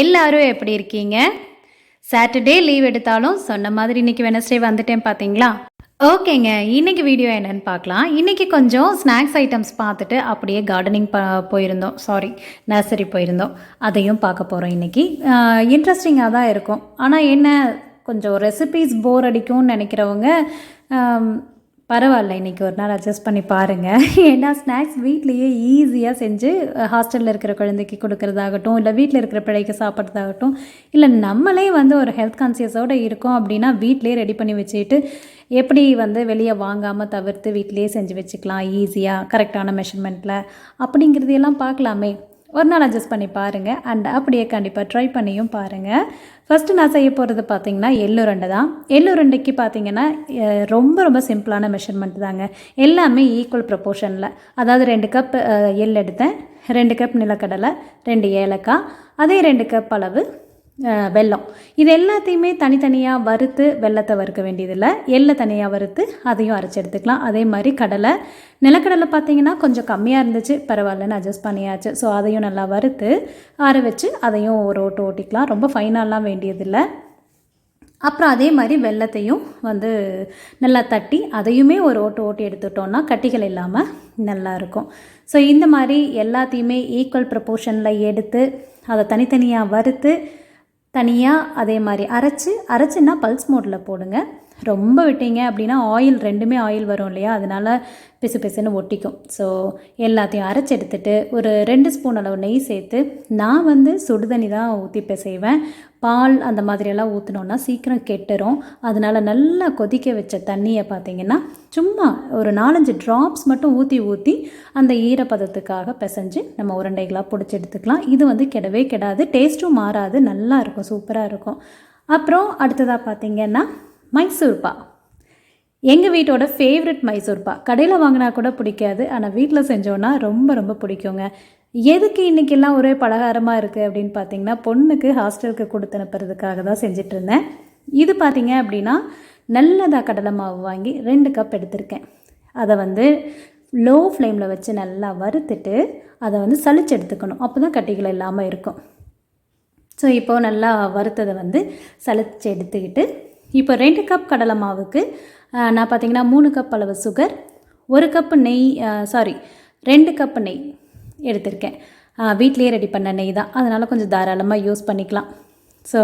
எல்லாரும் எப்படி இருக்கீங்க? சாட்டர்டே லீவ் எடுத்தாலும் சொன்ன மாதிரி இன்னைக்கு வெனஸ்டே வந்துட்டேன் பார்த்தீங்களா? ஓகேங்க. இன்னைக்கு வீடியோ என்னன்னு பார்க்கலாம். இன்னைக்கு கொஞ்சம் ஸ்நாக்ஸ் ஐட்டம்ஸ் பார்த்துட்டு அப்படியே கார்டனிங் போயிருந்தோம். நர்சரி போயிருந்தோம். அதையும் பார்க்க போகிறோம் இன்னைக்கு. இன்ட்ரெஸ்டிங்காக தான் இருக்கும். ஆனால் என்ன கொஞ்சம் ரெசிபீஸ் போர் அடிக்கும்னு நினைக்கிறவங்க பரவாயில்ல, இன்றைக்கி ஒரு நாள் அட்ஜஸ்ட் பண்ணி பாருங்கள். ஏன்னா ஸ்நாக்ஸ் வீட்லேயே ஈஸியாக செஞ்சு ஹாஸ்டலில் இருக்கிற குழந்தைக்கு கொடுக்குறதாகட்டும், இல்லை வீட்டில் இருக்கிற பிள்ளைக்கு சாப்பிட்றதாகட்டும், இல்லை நம்மளே வந்து ஒரு ஹெல்த் கான்சியஸோடு இருக்கோம் அப்படின்னா வீட்டிலே ரெடி பண்ணி வச்சுட்டு எப்படி வந்து வெளியே வாங்காமல் தவிர்த்து வீட்டிலே செஞ்சு வச்சுக்கலாம் ஈஸியாக கரெக்டான மெஷர்மெண்ட்டில் அப்படிங்கிறதையெல்லாம் பார்க்கலாமே. ஒரு நாள் அட்ஜஸ்ட் பண்ணி பாருங்கள். அண்ட் அப்படியே கண்டிப்பாக ட்ரை பண்ணியும் பாருங்கள். ஃபஸ்ட்டு நான் செய்ய போகிறது பார்த்திங்கன்னா எள்ளுருண்டை தான். எள்ளுருண்டைக்கு பார்த்திங்கன்னா ரொம்ப சிம்பிளான மெஷர்மெண்ட் தாங்க. எல்லாமே ஈக்குவல் ப்ரொப்போர்ஷனில், அதாவது 2 கப் எள் எடுத்தேன், 2 கப் நிலக்கடலை, 2 ஏலக்காய், அதே 2 கப் அளவு வெல்லம். இது எல்லாத்தையுமே தனித்தனியாக வறுத்து வெல்லத்தை வறுக்க வேண்டியதில்லை, எள்ளை தனியாக வறுத்து அதையும் அரைச்சி எடுத்துக்கலாம். அதே மாதிரி நிலக்கடலை பார்த்திங்கன்னா கொஞ்சம் கம்மியாக இருந்துச்சு, பரவாயில்லன்னு அட்ஜஸ்ட் பண்ணியாச்சு. ஸோ அதையும் நல்லா வறுத்து ஆற வச்சு அதையும் ஒரு ஓட்டு ஓட்டிக்கலாம். ரொம்ப ஃபைனாலாம் வேண்டியதில்லை. அப்புறம் அதே மாதிரி வெல்லத்தையும் வந்து நல்லா தட்டி அதையுமே ஒரு ஓட்டி எடுத்துட்டோன்னா கட்டிகள் இல்லாமல் நல்லாயிருக்கும். ஸோ இந்த மாதிரி எல்லாத்தையுமே ஈக்குவல் ப்ரப்போர்ஷனில் எடுத்து அதை தனித்தனியாக வறுத்து தனியாக அதே மாதிரி அரைச்சின்னா பல்ஸ் மோடில் போடுங்க. ரொம்ப விட்டீங்க அப்படின்னா ரெண்டுமே ஆயில் வரும் இல்லையா, அதனால் பிசுன்னு ஒட்டிக்கும். ஸோ எல்லாத்தையும் அரைச்சி எடுத்துகிட்டு ஒரு 2 ஸ்பூன் அளவு நெய் சேர்த்து, நான் வந்து சுடுதண்ணி தான் ஊற்றி செய்வேன். பால் அந்த மாதிரியெல்லாம் ஊற்றினோன்னா சீக்கிரம் கெட்டுரும். அதனால் நல்லா கொதிக்க வச்ச தண்ணியை பார்த்திங்கன்னா சும்மா ஒரு 4-5 ட்ராப்ஸ் மட்டும் ஊற்றி அந்த ஈரப்பதத்துக்காக பிசைஞ்சு நம்ம உருண்டைகளாக பிடிச்சி எடுத்துக்கலாம். இது வந்து கெடவே கெடாது, டேஸ்ட்டும் மாறாது, நல்லா இருக்கும், சூப்பராக இருக்கும். அப்புறம் அடுத்ததாக பார்த்திங்கன்னா மைசூர்பா. எங்கள் வீட்டோட ஃபேவரட் மைசூர்பா. கடையில் வாங்கினா கூட பிடிக்காது, ஆனால் வீட்டில் செஞ்சோன்னா ரொம்ப பிடிக்குங்க. எதுக்கு இன்றைக்கெல்லாம் ஒரே பலகாரமாக இருக்குது அப்படின்னு பார்த்திங்கன்னா, பொண்ணுக்கு ஹாஸ்டலுக்கு கொடுத்து அனுப்புறதுக்காக தான் செஞ்சிட்ருந்தேன். இது பார்த்திங்க அப்படின்னா நல்லதாக கடலை மாவு வாங்கி 2 கப் எடுத்திருக்கேன். அதை வந்து லோ ஃப்ளேமில் வச்சு நல்லா வறுத்துட்டு அதை வந்து சளிச்சு எடுத்துக்கணும். அப்போ தான் கட்டிகள் இல்லாமல் இருக்கும். ஸோ இப்போது நல்லா வறுத்ததை வந்து சளிச்சு எடுத்துக்கிட்டு, இப்போ 2 கப் கடலை மாவுக்கு நான் பார்த்திங்கன்னா 3 கப் அளவு சுகர், 1 கப்பு நெய், 2 கப்பு நெய் எடுத்திருக்கேன். வீட்லேயே ரெடி பண்ண நெய் தான், அதனால் கொஞ்சம் தாராளமாக யூஸ் பண்ணிக்கலாம். ஸோ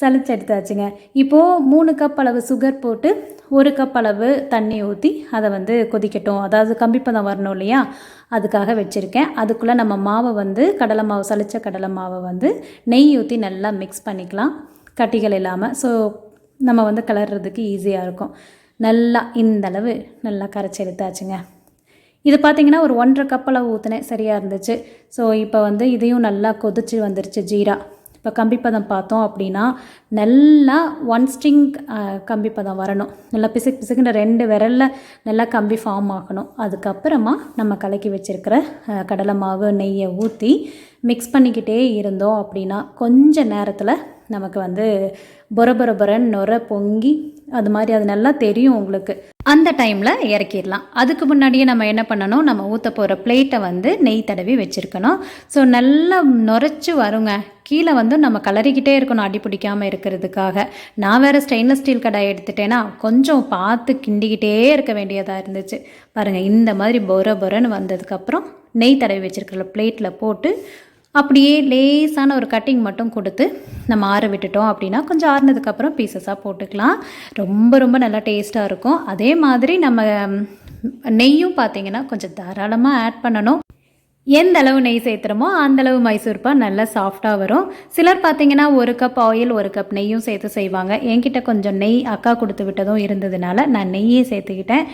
சளிச்சு எடுத்தாச்சுங்க. இப்போது 3 கப் அளவு சுகர் போட்டு 1 கப் அளவு தண்ணி ஊற்றி அதை வந்து கொதிக்கட்டும், அதாவது கம்பிப்பதம் வரணும் இல்லையா, அதுக்காக வச்சுருக்கேன். அதுக்குள்ளே நம்ம மாவை வந்து சளிச்ச கடலை மாவை வந்து நெய் ஊற்றி நல்லா மிக்ஸ் பண்ணிக்கலாம், கட்டிகள் இல்லாமல். ஸோ நம்ம வந்து கிளறதுக்கு ஈஸியாக இருக்கும். நல்லா இந்தளவு நல்லா கரைச்சி எடுத்தாச்சுங்க. இது பார்த்திங்கன்னா ஒரு 1.5 கப் அளவு ஊற்றினேன், சரியாக இருந்துச்சு. ஸோ இப்போ வந்து இதையும் நல்லா கொதிச்சு வந்துருச்சு ஜீரா. இப்போ கம்பிப்பதம் பார்த்தோம் அப்படின்னா நல்லா 1 ஸ்ட்ரிங் கம்பிப்பதம் வரணும். நல்லா பிசுக்குன்ற 2 விரலில் நல்லா கம்பி ஃபார்ம் ஆகணும். அதுக்கப்புறமா நம்ம கலக்கி வச்சுருக்கிற கடலை மாவு நெய்யை ஊற்றி மிக்ஸ் பண்ணிக்கிட்டே இருந்தோம் அப்படின்னா கொஞ்ச நேரத்தில் நமக்கு வந்து பொரன்னு நுர பொங்கி அது மாதிரி அது நல்லா தெரியும் உங்களுக்கு. அந்த டைமில் இறக்கிடலாம். அதுக்கு முன்னாடியே நம்ம என்ன பண்ணணும், நம்ம ஊற்ற போகிற பிளேட்டை வந்து நெய் தடவி வச்சுருக்கணும். ஸோ நல்லா நுரைச்சி வருங்க. கீழே வந்து நம்ம கலரிக்கிட்டே இருக்கணும் அடி பிடிக்காமல் இருக்கிறதுக்காக. நான் வேறு ஸ்டெயின்லெஸ் ஸ்டீல் கடாய் எடுத்துட்டேன்னா கொஞ்சம் பார்த்து கிண்டிக்கிட்டே இருக்க வேண்டியதாக இருந்துச்சு. பாருங்கள், இந்த மாதிரி பொரன்னு வந்ததுக்கப்புறம் நெய் தடவி வச்சுருக்கிற பிளேட்டில் போட்டு அப்படியே லேசான ஒரு கட்டிங் மட்டும் கொடுத்து நம்ம ஆற விட்டுட்டோம் அப்படின்னா கொஞ்சம் ஆறுனதுக்கப்புறம் பீசஸாக போட்டுக்கலாம். ரொம்ப நல்லா டேஸ்ட்டாக இருக்கும். அதே மாதிரி நம்ம நெய்யும் பார்த்திங்கன்னா கொஞ்சம் தாராளமாக ஆட் பண்ணணும். எந்த அளவு நெய் சேர்த்துறோமோ அந்தளவு மைசூர்பா நல்லா சாஃப்டாக வரும். சிலர் பார்த்திங்கன்னா 1 கப் ஆயில் 1 கப் நெய்யும் சேர்த்து செய்வாங்க. என்கிட்ட கொஞ்சம் நெய் அக்கா கொடுத்து விட்டதும் இருந்ததுனால நான் நெய்யே சேர்த்துக்கிட்டேன்.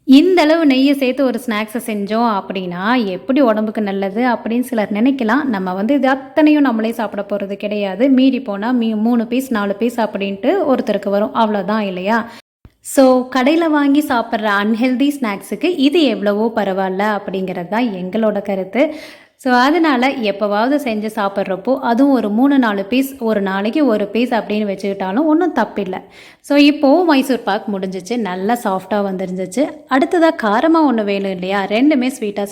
இந்த அளவு நெய்யை சேர்த்து ஒரு ஸ்நாக்ஸை செஞ்சோம் அப்படின்னா எப்படி உடம்புக்கு நல்லது அப்படின்னு சிலர் நினைக்கலாம். நம்ம வந்து இது அத்தனையும் நம்மளே சாப்பிட போகிறது கிடையாது. மீறி போனால் 3 பீஸ் 4 பீஸ் அப்படின்ட்டு ஒருத்தருக்கு வரும், அவ்வளோதான் இல்லையா. ஸோ கடையில் வாங்கி சாப்பிட்ற அன்ஹெல்தி ஸ்நாக்ஸுக்கு இது எவ்வளவோ பரவாயில்ல அப்படிங்கிறது தான் எங்களோட கருத்து. ஸோ அதனால் எப்போவாவது செஞ்சு சாப்பிட்றப்போ அதுவும் ஒரு 3-4 பீஸ் ஒரு நாளைக்கு ஒரு பீஸ் அப்படின்னு வச்சுக்கிட்டாலும் ஒன்றும் தப்பில்லை. ஸோ இப்போது மைசூர் பாக் முடிஞ்சிச்சு, நல்லா சாஃப்டாக வந்துருந்துச்சு. அடுத்ததாக காரமாக ஒன்று வேணும் இல்லையா, ரெண்டுமே ஸ்வீட்டாக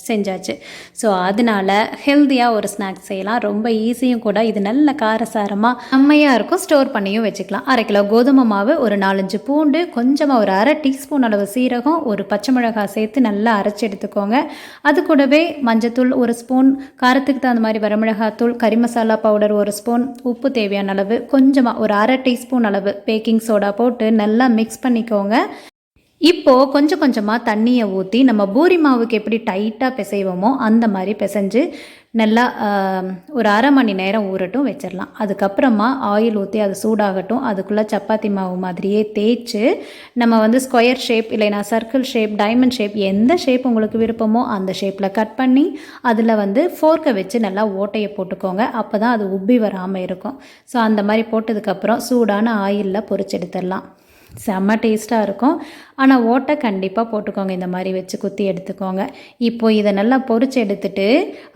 செஞ்சாச்சு. ஸோ அதனால் ஹெல்த்தியாக ஒரு ஸ்நாக்ஸ் செய்யலாம், ரொம்ப ஈஸியும் கூட. இது நல்ல காரசாரமாக செம்மையாக இருக்கும், ஸ்டோர் பண்ணியும் வச்சுக்கலாம். 1/2 கிலோ கோதுமை மாவு, ஒரு 4-5 பூண்டு, கொஞ்சமாக ஒரு 1/2 டீஸ்பூன் அளவு சீரகம், ஒரு பச்சை மிளகாய் சேர்த்து நல்லா அரைச்சி எடுத்துக்கோங்க. அது கூடவே மஞ்சத்தூள் 1 ஸ்பூன், காரத்துக்கு தகுந்த மாதிரி வரமிளகாத்தூள், கறி மசாலா பவுடர் 1 ஸ்பூன், உப்பு தேவையான அளவு, கொஞ்சமாக ஒரு 1/2 டீஸ்பூன் அளவு பேக்கிங் சோடா போட்டு நல்லா மிக்ஸ் பண்ணிக்கோங்க. இப்போது கொஞ்சம் கொஞ்சமாக தண்ணியை ஊற்றி நம்ம பூரி மாவுக்கு எப்படி டைட்டாக பிசைவோமோ அந்த மாதிரி பிசைஞ்சு நல்லா ஒரு 1/2 மணி நேரம் ஊறட்டும் வச்சிடலாம். அதுக்கப்புறமா ஆயில் ஊற்றி அது சூடாகட்டும். அதுக்குள்ளே சப்பாத்தி மாவு மாதிரியே தேய்ச்சி நம்ம வந்து ஸ்கொயர் ஷேப் இல்லைனா சர்க்கிள் ஷேப், டைமண்ட் ஷேப், எந்த ஷேப் உங்களுக்கு விருப்பமோ அந்த ஷேப்பில் கட் பண்ணி அதில் வந்து ஃபோர்க்கை வச்சு நல்லா ஓட்டையை போட்டுக்கோங்க. அப்போ தான் அது உப்பி வராமல் இருக்கும். ஸோ அந்த மாதிரி போட்டதுக்கப்புறம் சூடான ஆயிலில் பொரிச்சு எடுத்துடலாம். செம்ம டேஸ்ட்டாக இருக்கும். ஆனால் ஓட்டை கண்டிப்பாக போட்டுக்கோங்க, இந்த மாதிரி வச்சு குத்தி எடுத்துக்கோங்க. இப்போது இதை நல்லா பொரிச்சு எடுத்துட்டு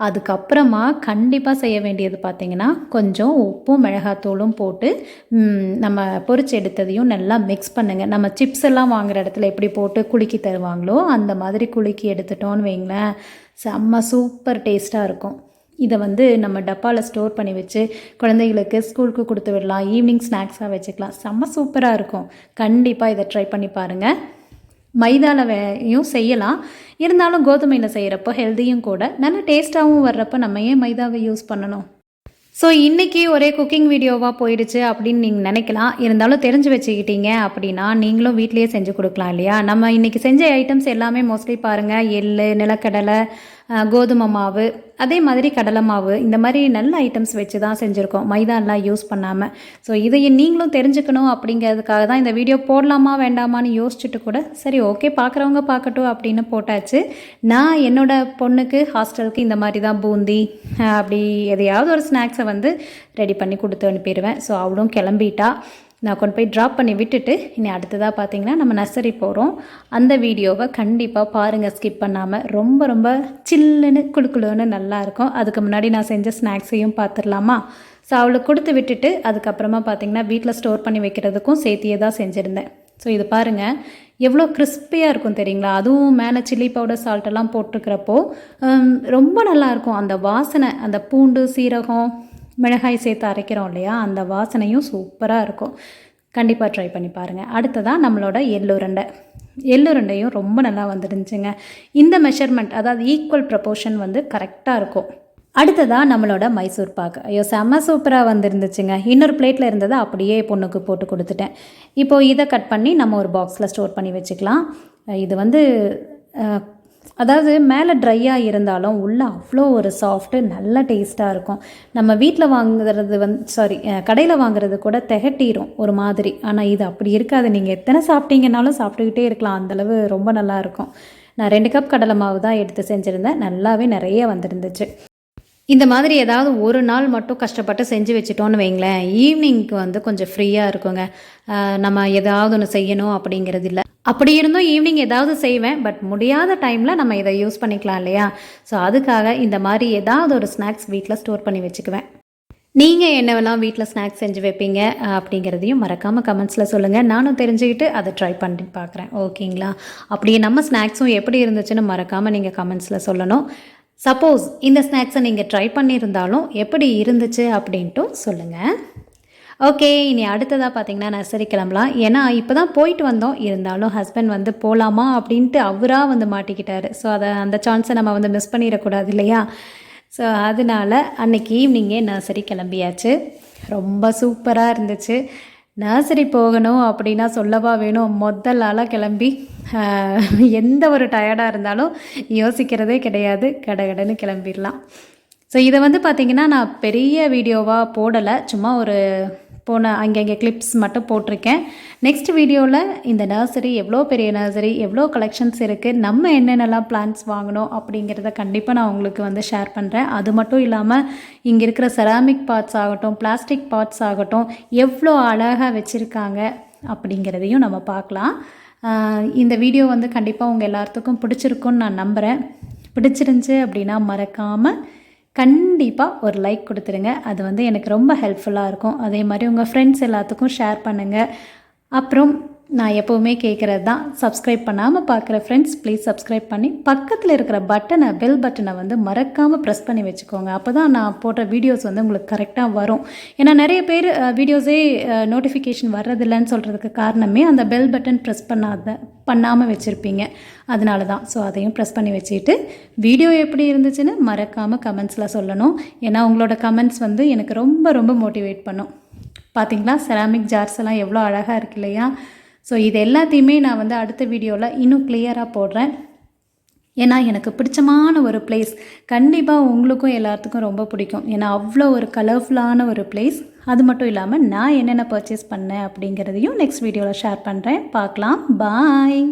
அதுக்கப்புறமா கண்டிப்பாக செய்ய வேண்டியது பார்த்திங்கன்னா, கொஞ்சம் உப்பும் மிளகாத்தூளும் போட்டு நம்ம பொரிச்சு எடுத்ததையும் நல்லா மிக்ஸ் பண்ணுங்கள். நம்ம சிப்ஸ் எல்லாம் வாங்குகிற இடத்துல எப்படி போட்டு குலுக்கி தருவாங்களோ அந்த மாதிரி குலுக்கி எடுத்துட்டோன்னு வைங்களேன், செம்ம சூப்பர் டேஸ்ட்டாக இருக்கும். இதை வந்து நம்ம டப்பாவில் ஸ்டோர் பண்ணி வச்சு குழந்தைகளுக்கு ஸ்கூலுக்கு கொடுத்து விடலாம், ஈவினிங் ஸ்நாக்ஸாக வச்சுக்கலாம். செம்ம சூப்பராக இருக்கும். கண்டிப்பாக இதை ட்ரை பண்ணி பாருங்கள். மைதாவில் செய்யலாம், இருந்தாலும் கோதுமையில் செய்கிறப்போ ஹெல்த்தியும் கூட, நல்ல டேஸ்ட்டாகவும் வர்றப்போ நம்ம ஏன் மைதாவை யூஸ் பண்ணணும்? ஸோ இன்றைக்கி ஒரே குக்கிங் வீடியோவாக போயிடுச்சு அப்படின்னு நீங்கள் நினைக்கலாம். இருந்தாலும் தெரிஞ்சு வச்சுக்கிட்டீங்க அப்படின்னா நீங்களும் வீட்லேயே செஞ்சு கொடுக்கலாம் இல்லையா. நம்ம இன்றைக்கி செஞ்ச ஐட்டம்ஸ் எல்லாமே மோஸ்ட்லி பாருங்கள், எள்ளு, நிலக்கடலை, கோதுமை மாவு, அதே மாதிரி கடலை மாவு, இந்த மாதிரி நல்ல ஐட்டம்ஸ் வச்சு தான் செஞ்சுருக்கோம், மைதாலாம் யூஸ் பண்ணாமல். ஸோ இதையும் நீங்களும் தெரிஞ்சுக்கணும் அப்படிங்கிறதுக்காக தான் இந்த வீடியோ போடலாமா வேண்டாமான்னு யோசிச்சுட்டு கூட சரி ஓகே பார்க்குறவங்க பார்க்கட்டும் அப்படின்னு போட்டாச்சு. நான் என்னோடய பொண்ணுக்கு ஹாஸ்டலுக்கு இந்த மாதிரி தான் பூந்தி அப்படி எதையாவது ஒரு ஸ்நாக்ஸை வந்து ரெடி பண்ணி கொடுத்து அனுப்பிடுவேன். ஸோ அவளும் கிளம்பிட்டா. நான் கொண்டு போய் ட்ராப் பண்ணி விட்டுட்டு இனி அடுத்ததாக பார்த்திங்கன்னா நம்ம நர்சரி போகிறோம். அந்த வீடியோவை கண்டிப்பாக பாருங்கள், ஸ்கிப் பண்ணாமல். ரொம்ப ரொம்ப சில்லுன்னு குளுக்குளுன்னு நல்லாயிருக்கும். அதுக்கு முன்னாடி நான் செஞ்ச ஸ்நாக்ஸையும் பார்த்துடலாமா. ஸோ அவளுக்கு கொடுத்து விட்டுட்டு அதுக்கப்புறமா பார்த்திங்கன்னா வீட்டில் ஸ்டோர் பண்ணி வைக்கிறதுக்கும் சேர்த்தியே தான் செஞ்சுருந்தேன். ஸோ இது பாருங்கள் எவ்வளோ கிறிஸ்பியாக இருக்கும் தெரியுங்களா. அதுவும் மேலே சில்லி பவுடர் சால்ட்டெல்லாம் போட்டிருக்கிறப்போ ரொம்ப நல்லாயிருக்கும். அந்த வாசனை, அந்த பூண்டு, சீரகம், மிளகாய் சேர்த்து அரைக்கிறோம் இல்லையா, அந்த வாசனையும் சூப்பராக இருக்கும். கண்டிப்பாக ட்ரை பண்ணி பாருங்கள். அடுத்ததாக நம்மளோட எள்ளுருண்டையும் ரொம்ப நல்லா வந்துருந்துச்சுங்க. இந்த மெஷர்மெண்ட், அதாவது ஈக்குவல் ப்ரப்போர்ஷன் வந்து கரெக்டாக இருக்கும். அடுத்ததாக நம்மளோட மைசூர் பாக், ஐயோ செம்ம சூப்பராக வந்துருந்துச்சுங்க. இன்னொரு பிளேட்டில் இருந்ததை அப்படியே பொண்ணுக்கு போட்டு கொடுத்துட்டேன். இப்போது இதை கட் பண்ணி நம்ம ஒரு பாக்ஸில் ஸ்டோர் பண்ணி வச்சுக்கலாம். இது வந்து அதாவது மேலே ட்ரையாக இருந்தாலும் உள்ளே அவ்வளோ ஒரு சாஃப்ட்டு நல்ல டேஸ்ட்டாக இருக்கும். நம்ம வீட்டில் வாங்குறது கடையில் வாங்குறது கூட திகட்டிடும் ஒரு மாதிரி. ஆனால் இது அப்படி இருக்காது, நீங்கள் எத்தனை சாப்பிட்டீங்கன்னாலும் சாப்பிட்டுக்கிட்டே இருக்கலாம், அந்தளவு ரொம்ப நல்லாயிருக்கும். நான் 2 கப் கடலை மாவு தான் எடுத்து செஞ்சுருந்தேன், நல்லாவே நிறைய வந்துருந்துச்சு. இந்த மாதிரி ஏதாவது ஒரு நாள் மட்டும் கஷ்டப்பட்டு செஞ்சு வச்சிட்டோன்னு வைங்களேன், ஈவினிங்க்கு வந்து கொஞ்சம் ஃப்ரீயாக இருக்குங்க. நம்ம ஏதாவது ஒன்று செய்யணும் அப்படிங்கிறது இல்லை. அப்படி இருந்தும் ஈவினிங் ஏதாவது செய்வேன், பட் முடியாத டைமில் நம்ம இதை யூஸ் பண்ணிக்கலாம் இல்லையா. ஸோ அதுக்காக இந்த மாதிரி ஏதாவது ஒரு ஸ்நாக்ஸ் வீட்டில் ஸ்டோர் பண்ணி வச்சுக்குவேன். நீங்கள் என்னவெல்லாம் வீட்டில் ஸ்நாக்ஸ் செஞ்சு வைப்பீங்க அப்படிங்கிறதையும் மறக்காமல் கமெண்ட்ஸில் சொல்லுங்கள். நானும் தெரிஞ்சுக்கிட்டு அதை ட்ரை பண்ணி பார்க்குறேன், ஓகேங்களா. அப்படியே நம்ம ஸ்நாக்ஸும் எப்படி இருந்துச்சுன்னு மறக்காமல் நீங்கள் கமெண்ட்ஸில் சொல்லணும். சப்போஸ் இந்த ஸ்நாக்ஸை நீங்கள் ட்ரை பண்ணியிருந்தாலும் எப்படி இருந்துச்சு அப்படின்ட்டு சொல்லுங்கள். ஓகே, இனி அடுத்ததாக பார்த்திங்கன்னா நர்சரி கிளம்பலாம். ஏன்னா இப்போ தான் போயிட்டு வந்தோம், இருந்தாலும் ஹஸ்பண்ட் வந்து போகலாமா அப்படின்ட்டு அவராக வந்து மாட்டிக்கிட்டார். ஸோ அந்த சான்ஸை நம்ம வந்து மிஸ் பண்ணிடக்கூடாது இல்லையா. ஸோ அதனால் அன்றைக்கி ஈவினிங்கே நர்சரி கிளம்பியாச்சு. ரொம்ப சூப்பராக இருந்துச்சு. நர்சரி போகணும் அப்படின்னா சொல்லவா வேணும், முதல் ஆளாக கிளம்பி எந்த ஒரு டயர்டாக இருந்தாலும் யோசிக்கிறதே கிடையாது, கடகடன்னு கிளம்பிடலாம். ஸோ இதை வந்து பார்த்திங்கன்னா நான் பெரிய வீடியோவாக போடலை, சும்மா ஒரு அங்கங்கே கிளிப்ஸ் மட்டும் போட்டிருக்கேன். நெக்ஸ்ட் வீடியோவில் இந்த நர்சரி எவ்வளோ பெரிய நர்சரி, எவ்வளோ கலெக்ஷன்ஸ் இருக்குது, நம்ம என்னென்னலாம் பிளான்ஸ் வாங்கணும் அப்படிங்கிறத கண்டிப்பாக நான் உங்களுக்கு வந்து ஷேர் பண்ணுறேன். அது மட்டும் இல்லாமல் இங்கே இருக்கிற செராமிக் பாட்ஸ் ஆகட்டும், பிளாஸ்டிக் பாட்ஸ் ஆகட்டும், எவ்வளோ அழகாக வச்சுருக்காங்க அப்படிங்கிறதையும் நம்ம பார்க்கலாம். இந்த வீடியோ வந்து கண்டிப்பாக உங்கள் எல்லாத்துக்கும் பிடிச்சிருக்குன்னு நான் நம்புகிறேன். பிடிச்சிருந்துச்சு அப்படின்னா மறக்காமல் கண்டிப்பாக ஒரு லைக் கொடுத்துருங்க. அது வந்து எனக்கு ரொம்ப ஹெல்ப்ஃபுல்லாக இருக்கும். அதே மாதிரி உங்கள் ஃப்ரெண்ட்ஸ் எல்லாத்துக்கும் ஷேர் பண்ணுங்கள். அப்புறம் நான் எப்போவுமே கேட்குறது தான், சப்ஸ்கிரைப் பண்ணாமல் பார்க்குற ஃப்ரெண்ட்ஸ் ப்ளீஸ் சப்ஸ்கிரைப் பண்ணி பக்கத்தில் இருக்கிற பெல் பட்டனை வந்து மறக்காமல் ப்ரெஸ் பண்ணி வச்சுக்கோங்க. அப்போ தான் நான் போடுற வீடியோஸ் வந்து உங்களுக்கு கரெக்டாக வரும். ஏன்னா நிறைய பேர் வீடியோஸே நோட்டிஃபிகேஷன் வர்றதில்லைன்னு சொல்கிறதுக்கு காரணமே அந்த பெல் பட்டன் ப்ரெஸ் பண்ணாமல் வச்சுருப்பீங்க. அதனால தான். ஸோ அதையும் ப்ரெஸ் பண்ணி வச்சுக்கிட்டு வீடியோ எப்படி இருந்துச்சுன்னு மறக்காமல் கமெண்ட்ஸில் சொல்லணும். ஏன்னா உங்களோட கமெண்ட்ஸ் வந்து எனக்கு ரொம்ப ரொம்ப மோட்டிவேட் பண்ணும். பார்த்திங்களா, செராமிக் ஜார்ஸ் எல்லாம் எவ்வளோ அழகாக இருக்கு இல்லையா? ஸோ இது எல்லாத்தையுமே நான் வந்து அடுத்த வீடியோவில் இன்னும் கிளியராக போடுறேன். ஏன்னா எனக்கு பிடிச்சமான ஒரு பிளேஸ், கண்டிப்பாக உங்களுக்கும் எல்லாத்துக்கும் ரொம்ப பிடிக்கும். ஏன்னா அவ்வளோ ஒரு கலர்ஃபுல்லான ஒரு பிளேஸ். அது மட்டும் இல்லாமல் நான் என்னென்ன பர்ச்சேஸ் பண்ணேன் அப்படிங்கிறதையும் நெக்ஸ்ட் வீடியோவில் ஷேர் பண்ணுறேன். பார்க்கலாம். பாய்.